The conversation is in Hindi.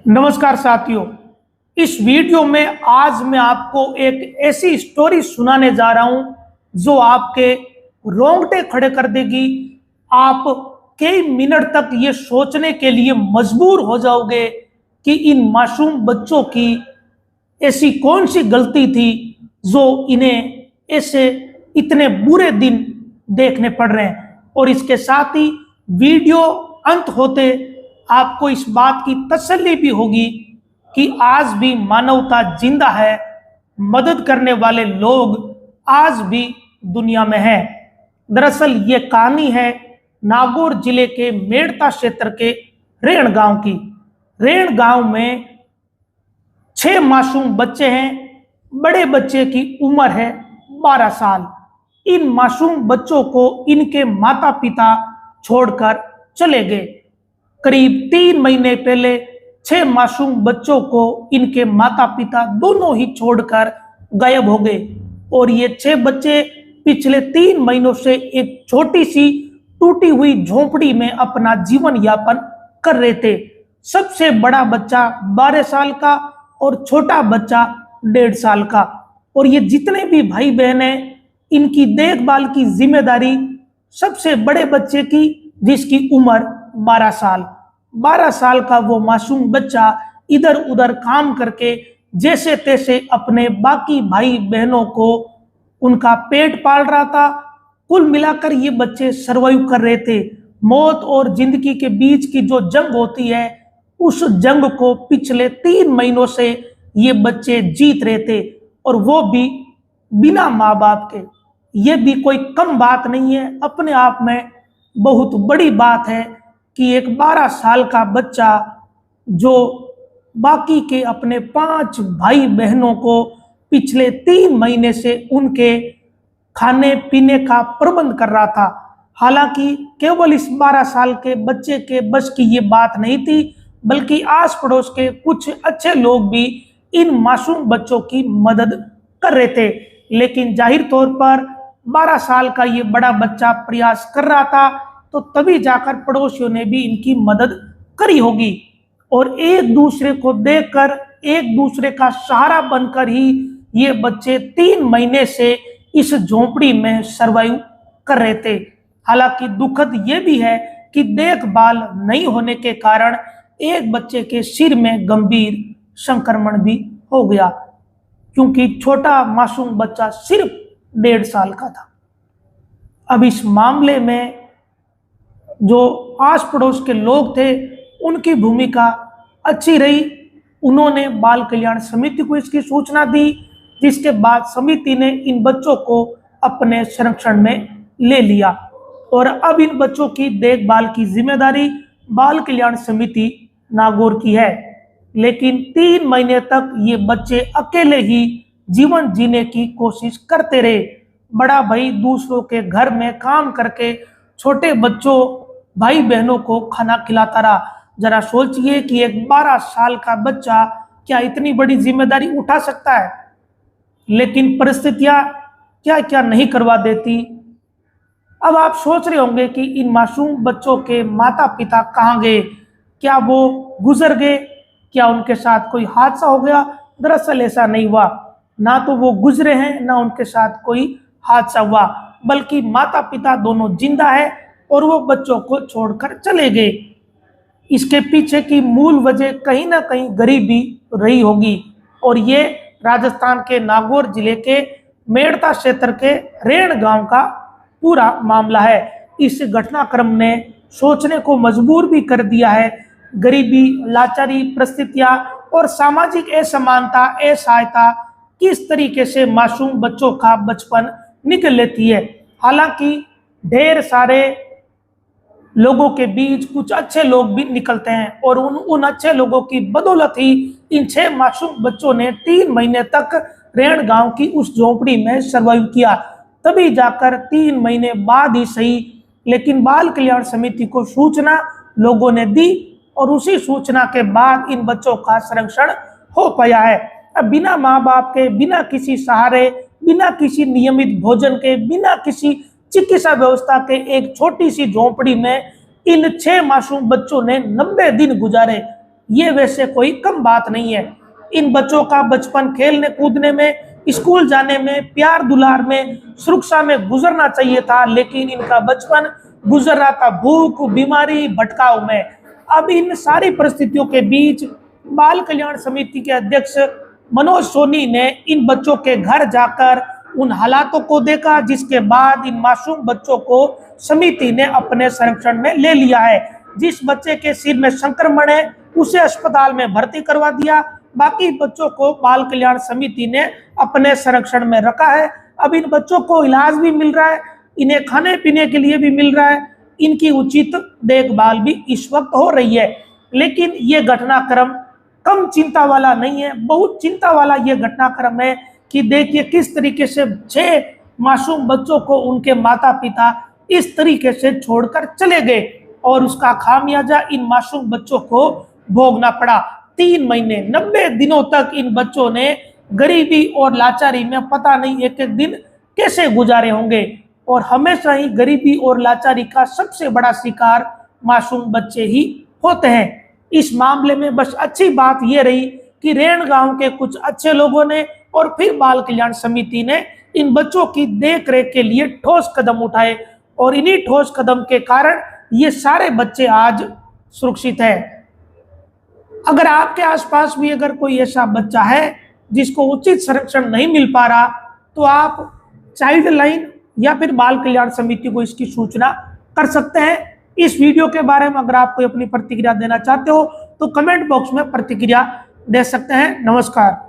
नमस्कार साथियों। इस वीडियो में आज मैं आपको एक ऐसी स्टोरी सुनाने जा रहा हूं जो आपके रोंगटे खड़े कर देगी। आप कई मिनट तक ये सोचने के लिए मजबूर हो जाओगे कि इन मासूम बच्चों की ऐसी कौन सी गलती थी जो इन्हें ऐसे इतने बुरे दिन देखने पड़ रहे हैं। और इसके साथ ही वीडियो अंत होते आपको इस बात की तसल्ली भी होगी कि आज भी मानवता जिंदा है, मदद करने वाले लोग आज भी दुनिया में हैं। दरअसल ये कहानी है नागौर जिले के मेड़ता क्षेत्र के रेण गांव की। रेण गांव में 6 मासूम बच्चे हैं। बड़े बच्चे की उम्र है 12 साल। इन मासूम बच्चों को इनके माता पिता छोड़कर चले गए। करीब 3 महीने पहले 6 मासूम बच्चों को इनके माता पिता दोनों ही छोड़कर गायब हो गए। और ये 6 बच्चे पिछले 3 महीनों से एक छोटी सी टूटी हुई झोपड़ी में अपना जीवन यापन कर रहे थे। सबसे बड़ा बच्चा 12 साल का और छोटा बच्चा 1.5 साल का। और ये जितने भी भाई बहन हैं, इनकी देखभाल की जिम्मेदारी सबसे बड़े बच्चे की, जिसकी उम्र 12 साल। 12 साल का वो मासूम बच्चा इधर उधर काम करके जैसे तैसे अपने बाकी भाई बहनों को उनका पेट पाल रहा था। कुल मिलाकर ये बच्चे सरवाइव कर रहे थे। मौत और जिंदगी के बीच की जो जंग होती है, उस जंग को पिछले 3 महीनों से ये बच्चे जीत रहे थे, और वो भी बिना माँ बाप के। ये भी कोई कम बात नहीं है, अपने आप में बहुत बड़ी बात है कि एक 12 साल का बच्चा जो बाकी के अपने 5 भाई बहनों को पिछले 3 महीने से उनके खाने पीने का प्रबंध कर रहा था। हालांकि केवल इस 12 साल के बच्चे के बस की ये बात नहीं थी, बल्कि आस पड़ोस के कुछ अच्छे लोग भी इन मासूम बच्चों की मदद कर रहे थे। लेकिन जाहिर तौर पर 12 साल का ये बड़ा बच्चा प्रयास कर रहा था, तो तभी जाकर पड़ोसियों ने भी इनकी मदद करी होगी। और एक दूसरे को देखकर, एक दूसरे का सहारा बनकर ही ये बच्चे 3 महीने से इस झोपड़ी में सरवाइव कर रहे थे। हालांकि दुखद ये भी है कि देखभाल नहीं होने के कारण एक बच्चे के सिर में गंभीर संक्रमण भी हो गया, क्योंकि छोटा मासूम बच्चा सिर्फ 1.5 साल का था। अब इस मामले में जो आस पड़ोस के लोग थे, उनकी भूमिका अच्छी रही। उन्होंने बाल कल्याण समिति को इसकी सूचना दी, जिसके बाद समिति ने इन बच्चों को अपने संरक्षण में ले लिया। और अब इन बच्चों की देखभाल की जिम्मेदारी बाल कल्याण समिति नागौर की है। लेकिन 3 महीने तक ये बच्चे अकेले ही जीवन जीने की कोशिश करते रहे। बड़ा भाई दूसरों के घर में काम करके छोटे बच्चों भाई बहनों को खाना खिलाता रहा। जरा सोचिए कि एक 12 साल का बच्चा क्या इतनी बड़ी जिम्मेदारी उठा सकता है। लेकिन परिस्थितियां क्या क्या नहीं करवा देती। अब आप सोच रहे होंगे कि इन मासूम बच्चों के माता पिता कहाँ गए? क्या वो गुजर गए? क्या उनके साथ कोई हादसा हो गया? दरअसल ऐसा नहीं हुआ। ना तो वो गुजरे हैं, ना उनके साथ कोई हादसा हुआ, बल्कि माता पिता दोनों जिंदा है और वो बच्चों को छोड़कर चले गए। इसके पीछे की मूल वजह कहीं ना कहीं गरीबी रही होगी। और ये राजस्थान के नागौर जिले के मेड़ता क्षेत्र के रेण गांव का पूरा मामला है। इस घटनाक्रम ने सोचने को मजबूर भी कर दिया है। गरीबी, लाचारी, परिस्थितियां और सामाजिक असमानता, असहायता किस तरीके से मासूम बच्चों का बचपन निकल लेती है। हालांकि ढेर सारे लोगों के बीच कुछ अच्छे लोग भी निकलते हैं, और उन अच्छे लोगों की बदौलत ही इन 6 मासूम बच्चों ने 3 महीने तक रेण गांव की उस झोपड़ी में सरवाइव किया। तभी जाकर 3 महीने बाद ही सही, लेकिन बाल कल्याण समिति को सूचना लोगों ने दी, और उसी सूचना के बाद इन बच्चों का संरक्षण हो पाया है। अब बिना माँ बाप के, बिना किसी सहारे, बिना किसी नियमित भोजन के, बिना किसी चिकित्सा व्यवस्था के एक छोटी सी झोपड़ी में इन 6 मासूम बच्चों ने 90 दिन गुजारे। ये वैसे कोई कम बात नहीं है। इन बच्चों का बचपन खेलने कूदने में, स्कूल जाने में, प्यार दुलार में, सुरक्षा में गुजरना चाहिए था, लेकिन इनका बचपन गुजर रहा था भूख, बीमारी, भटकाव में। अब इन सारी परिस्थितियों के बीच बाल कल्याण समिति के अध्यक्ष मनोज सोनी ने इन बच्चों के घर जाकर उन हालातों को देखा, जिसके बाद इन मासूम बच्चों को समिति ने अपने संरक्षण में ले लिया है। जिस बच्चे के सिर में संक्रमण है उसे अस्पताल में भर्ती करवा दिया, बाकी बच्चों को बाल कल्याण समिति ने अपने संरक्षण में रखा है। अब इन बच्चों को इलाज भी मिल रहा है, इन्हें खाने पीने के लिए भी मिल रहा है, इनकी उचित देखभाल भी इस वक्त हो रही है। लेकिन ये घटनाक्रम कम चिंता वाला नहीं है, बहुत चिंता वाला ये घटनाक्रम है कि देखिए किस तरीके से 6 मासूम बच्चों को उनके माता पिता इस तरीके से छोड़कर चले गए और उसका खामियाजा इन मासूम बच्चों को भोगना पड़ा। 3 महीने 90 दिनों तक इन बच्चों ने गरीबी और लाचारी में पता नहीं एक एक दिन कैसे गुजारे होंगे, और हमेशा ही गरीबी और लाचारी का सबसे बड़ा शिकार मासूम बच्चे ही होते हैं। इस मामले में बस अच्छी बात यह रही कि रेण गांव के कुछ अच्छे लोगों ने और फिर बाल कल्याण समिति ने इन बच्चों की देख रेख के लिए ठोस कदम उठाए, और इन्हीं ठोस कदम के कारण ये सारे बच्चे आज सुरक्षित हैं। अगर आपके आसपास भी अगर कोई ऐसा बच्चा है जिसको उचित संरक्षण नहीं मिल पा रहा, तो आप चाइल्ड लाइन या फिर बाल कल्याण समिति को इसकी सूचना कर सकते हैं। इस वीडियो के बारे में अगर आप कोई अपनी प्रतिक्रिया देना चाहते हो तो कमेंट बॉक्स में प्रतिक्रिया दे सकते हैं। नमस्कार।